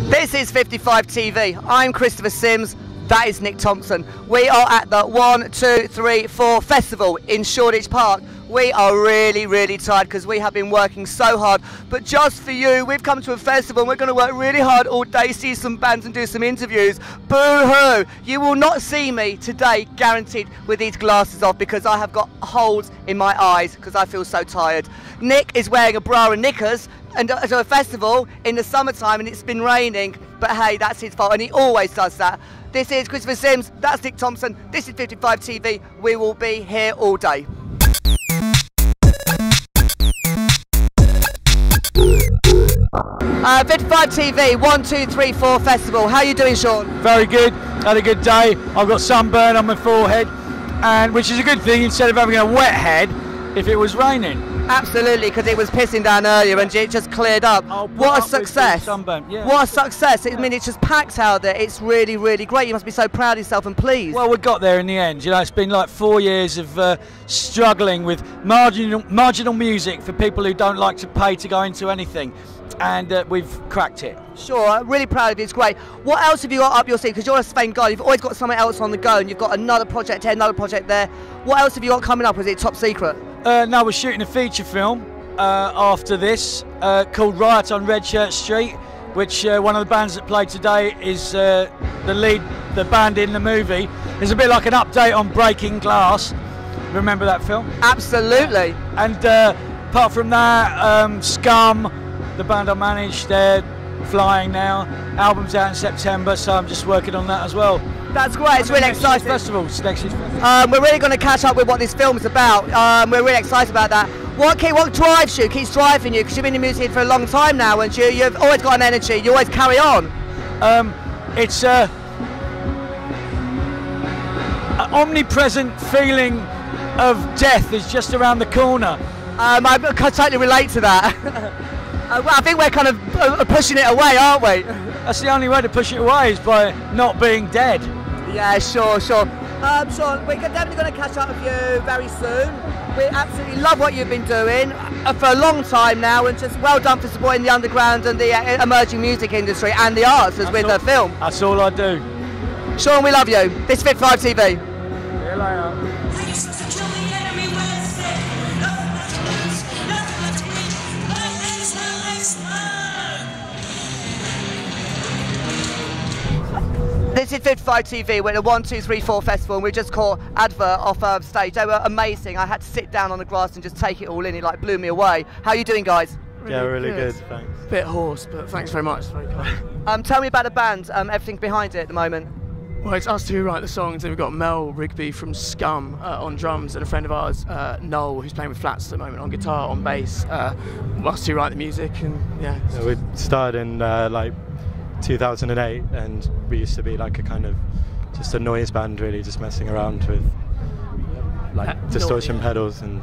This is 55 TV. I'm Christopher Sims. That is Nick Thompson. We are at the 1, 2, 3, 4 festival in Shoreditch Park. We are really tired because we have been working so hard. But just for you, we've come to a festival and we're going to work really hard all day, see some bands and do some interviews. Boo-hoo! You will not see me today, guaranteed, with these glasses off because I have got holes in my eyes because I feel so tired. Nick is wearing a bra and knickers and to a festival in the summertime and it's been raining. But hey, that's his fault and he always does that. This is Christopher Sims, that's Nick Thompson, this is 55 TV. We will be here all day. 55 TV, 1, 2, 3, 4 festival. How are you doing, Sean? Very good. Had a good day. I've got sunburn on my forehead, and which is a good thing instead of having a wet head if it was raining. Absolutely, because it was pissing down earlier and it just cleared up. What a success! Yeah. What a success! I mean, it's just packed out there. It's really great. You must be so proud of yourself and pleased. Well, we got there in the end. You know, it's been like 4 years of struggling with marginal music for people who don't like to pay to go into anything. And we've cracked it. Sure, I'm really proud of you, it's great. What else have you got up your sleeve? Because you're a Spain guy, you've always got something else on the go and you've got another project here, another project there. What else have you got coming up? Is it top secret? No, we're shooting a feature film after this called Riot on Red Shirt Street, which one of the bands that played today is the band in the movie. It's a bit like an update on Breaking Glass. Remember that film? Absolutely. And apart from that, Scum, the band I manage, they're flying now. Album's out in September, so I'm just working on that as well. That's great, it's really exciting. Next year's festival. We're really going to catch up with what this film is about. We're really excited about that. What drives you, keeps driving you? Because you've been in music for a long time now and you've always got an energy, you always carry on. It's an omnipresent feeling of death is just around the corner. I can totally relate to that. Well, I think we're kind of pushing it away, aren't we? That's the only way to push it away is by not being dead. Yeah, sure. Sean, we're definitely going to catch up with you very soon. We absolutely love what you've been doing for a long time now, and just well done for supporting the underground and the emerging music industry and the arts as with the film. That's all I do. Sean, we love you. This is 55 TV. See you later. This is 55 TV. We're at the 1, 2, 3, 4 festival and we just caught Advert off stage. They were amazing. I had to sit down on the grass and just take it all in. It like blew me away. How are you doing, guys? Really good, thanks. Bit hoarse, but thanks very much. Very kind. Tell me about the band, everything behind it at the moment. Well, it's us two who write the songs, and we've got Mel Rigby from Scum on drums, and a friend of ours, Noel, who's playing with Flats at the moment on guitar, on bass. Us two write the music, and yeah. We started in like 2008, and we used to be like a kind of just a noise band, really, just messing around with like distortion pedals, and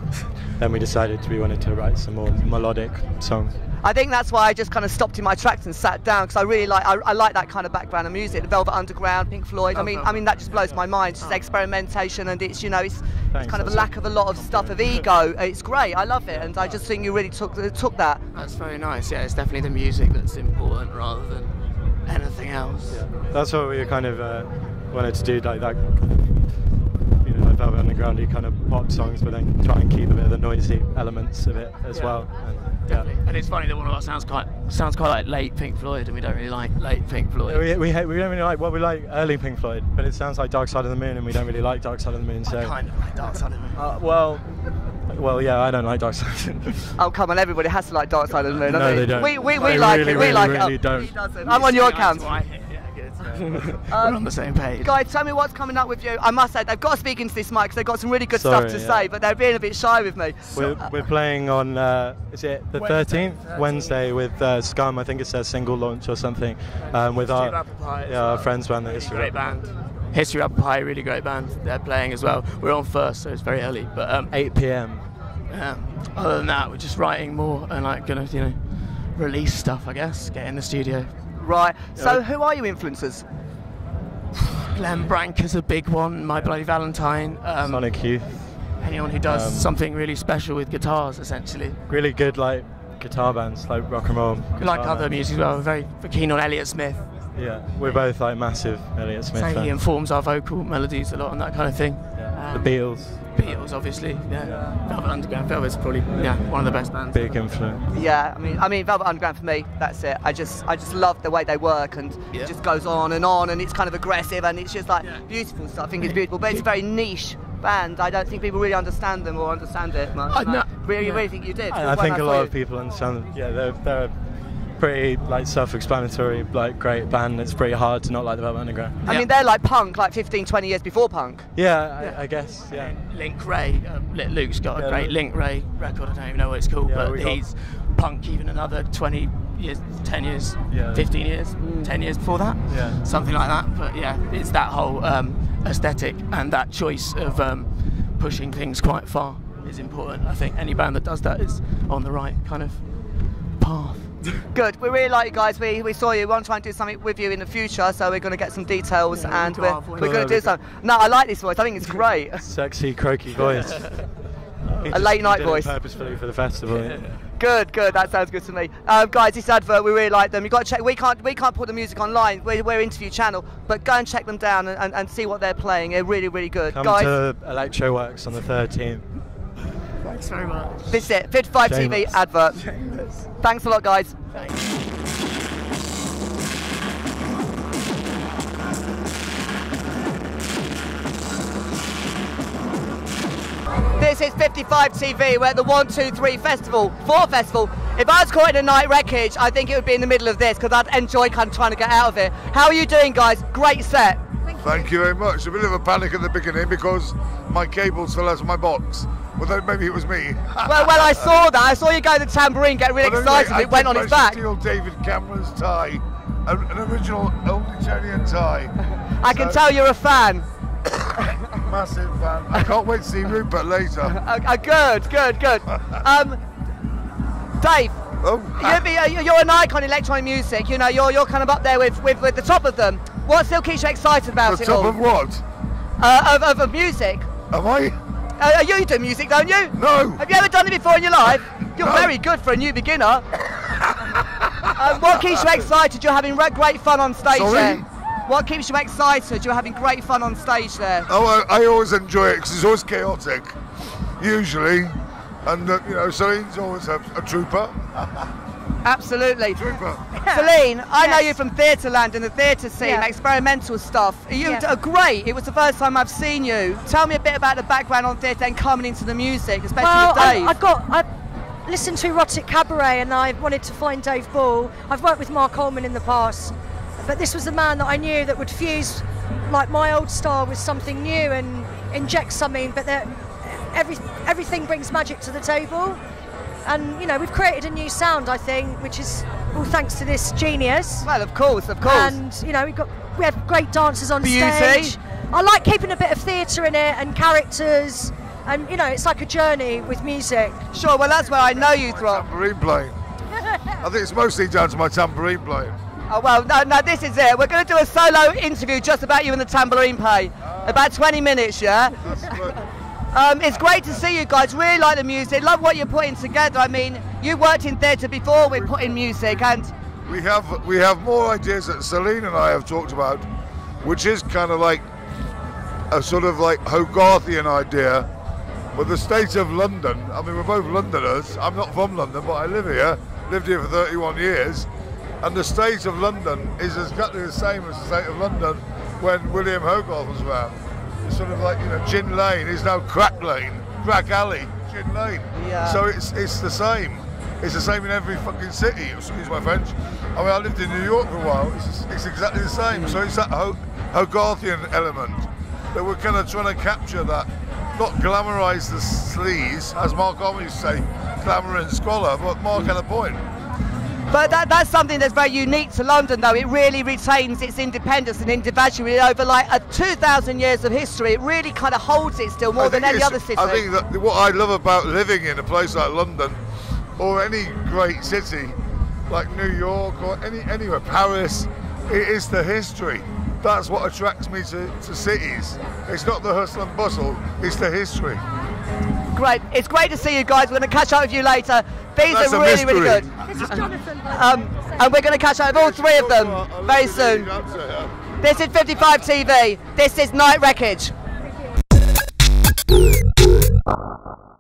then we decided we wanted to write some more melodic songs. I think that's why I just kind of stopped in my tracks and sat down, because I really like I like that kind of background of music, the Velvet Underground, Pink Floyd. I mean that just blows my mind. It's just experimentation, and it's it's kind of a lack of a lot of stuff of ego. It's great. I love it, and I just think you really took that. That's very nice. Yeah, it's definitely the music that's important rather than anything else. Yeah. That's what we kind of wanted to do, like that. Like Velvet Underground-y kind of pop songs, but then try and keep a bit of the noisy elements of it as well. Definitely. And it's funny that one of us sounds quite like late Pink Floyd, and we don't really like late Pink Floyd. We don't really like we like early Pink Floyd, but it sounds like Dark Side of the Moon, and we don't really like Dark Side of the Moon. So I kind of like Dark Side of the Moon. Well, yeah, I don't like Dark Side of the Moon. Oh come on, everybody has to like Dark Side of the Moon. No, they don't. We like it. We like really it. Don't. He doesn't. I'm on your camp. We're on the same page. Guys, tell me what's coming up with you. I must say, they've got to speak into this mic because they've got some really good stuff to say, but they're being a bit shy with me. We're playing on, is it the 13th? Wednesday with Scum. I think it's their single launch or something. With our friends band, the History Great band. History Apple Pie, really great band. They're playing as well. We're on first, so it's very early. But 8 p.m. Other than that, we're just writing more and like gonna, release stuff. I guess, get in the studio. Right. So, who are your influencers? Glenn Branca's a big one. My Bloody Valentine. Sonic Youth. Anyone who does something really special with guitars, essentially. Really good, like guitar bands, like rock and roll. We like other music as well. We're very keen on Elliott Smith. Yeah, we're both like massive Elliott Smith So fans. he informs our vocal melodies a lot and that kind of thing. Yeah. The Beatles. Beatles, obviously. Yeah. Velvet Underground. Velvet's probably one of the best bands. Big influence. Yeah, I mean, Velvet Underground for me, that's it. I just love the way they work, and it just goes on, and it's kind of aggressive, and it's just like beautiful stuff. I think it's beautiful, but it's a very niche band. I don't think people really understand them or understand it much. Really think you did. I think a lot of people understand. Yeah, they're pretty like self-explanatory, like great band. It's pretty hard to not like the Velvet Underground. I mean, they're like punk, like 15, 20 years before punk. Yeah, I guess. Yeah. Link Ray, Luke's got a great Link Ray record. I don't even know what it's called, but he's punk even another 20 years, 10 years, 15 years, 10 years before that. Yeah. Something like that. But yeah, it's that whole aesthetic and that choice of pushing things quite far is important. I think any band that does that is on the right kind of path. Good. We really like you guys. We saw you. We want to try and do something with you in the future, so we're going to get some details and we're going to do something. No, I like this voice. I think it's great. Sexy, croaky voice. A late night voice. Purposefully for the festival. Yeah. Good. That sounds good to me. Guys, this advert, we really like them. You got to check. We can't put the music online. We're interview channel, but go and check them down and see what they're playing. They're really, really good. Come guys, to Electroworks on the 13th. Thanks very much. This is it. 55 TV advert. Thanks a lot, guys. This is 55 TV. We're at the 1, 2, 3 festival, 4 festival. If I was caught in a night wreckage, I think it would be in the middle of this because I'd enjoy kind of trying to get out of it. How are you doing, guys? Great set. Thank you very much. A bit of a panic at the beginning because my cables fell out of my box. Well, then maybe it was me. well, I saw that. I saw you go to the tambourine, get really excited. It went on his back. I steal David Cameron's tie, an original old Italian tie. I can tell you're a fan. Massive fan. I can't wait to see Rupert later. Good. Dave. You're an icon in electronic music. You know, you're kind of up there with the top of them. What still keeps you excited about the it top all? of what? Of music. Am I? You do music, don't you? No. Have you ever done it before in your life? You're very good for a new beginner. What keeps you excited? You're having great fun on stage there. What keeps you excited? You're having great fun on stage there. Oh, I always enjoy it because it's always chaotic, usually. And, Celine's always a trooper. Absolutely. Trooper. Celine, I know you from Theatreland and the theatre scene, experimental stuff. You are great. It was the first time I've seen you. Tell me a bit about the background on theatre and coming into the music, especially with Dave. I've listened to Erotic Cabaret and I wanted to find Dave Ball. I've worked with Mark Coleman in the past, but this was the man that I knew that would fuse like my old style with something new and inject something, but that everything brings magic to the table. And we've created a new sound, I think, which is all thanks to this genius. Well, of course. And we have great dancers on stage. I like keeping a bit of theatre in it and characters, and it's like a journey with music. Sure. Well, that's where I know you from. Tambourine playing. I think it's mostly down to my tambourine playing. Oh well, no, this is it. We're going to do a solo interview just about you and the tambourine play. About 20 minutes, yeah. That's good. It's great to see you guys. Really like the music. Love what you're putting together. I mean, you worked in theatre before with putting music, and we have more ideas that Celine and I have talked about, which is kind of like a sort of like Hogarthian idea. With the state of London, I mean, we're both Londoners. I'm not from London, but I live here. Lived here for 31 years, and the state of London is exactly the same as the state of London when William Hogarth was around. It's sort of like, Gin Lane is now Crack Lane, Crack Alley, Gin Lane. Yeah. So it's the same. It's the same in every fucking city, excuse my French. I mean, I lived in New York for a while. It's exactly the same. So it's that Hogarthian element that we're kind of trying to capture that, not glamorise the sleaze, as Mark always used to say, glamour and squalor, but Mark had a point. But that's something that's very unique to London, though. It really retains its independence and individuality over like 2,000 years of history. It really kind of holds it still more than any other city. I think that what I love about living in a place like London, or any great city like New York or anywhere, Paris, it is the history. That's what attracts me to cities. It's not the hustle and bustle, it's the history. Great. It's great to see you guys. We're going to catch up with you later. These That's are a really, really mystery. good. This is Jonathan. And we're going to catch up with all three of them very soon. This is 55 TV. This is Night Wreckage. Thank you.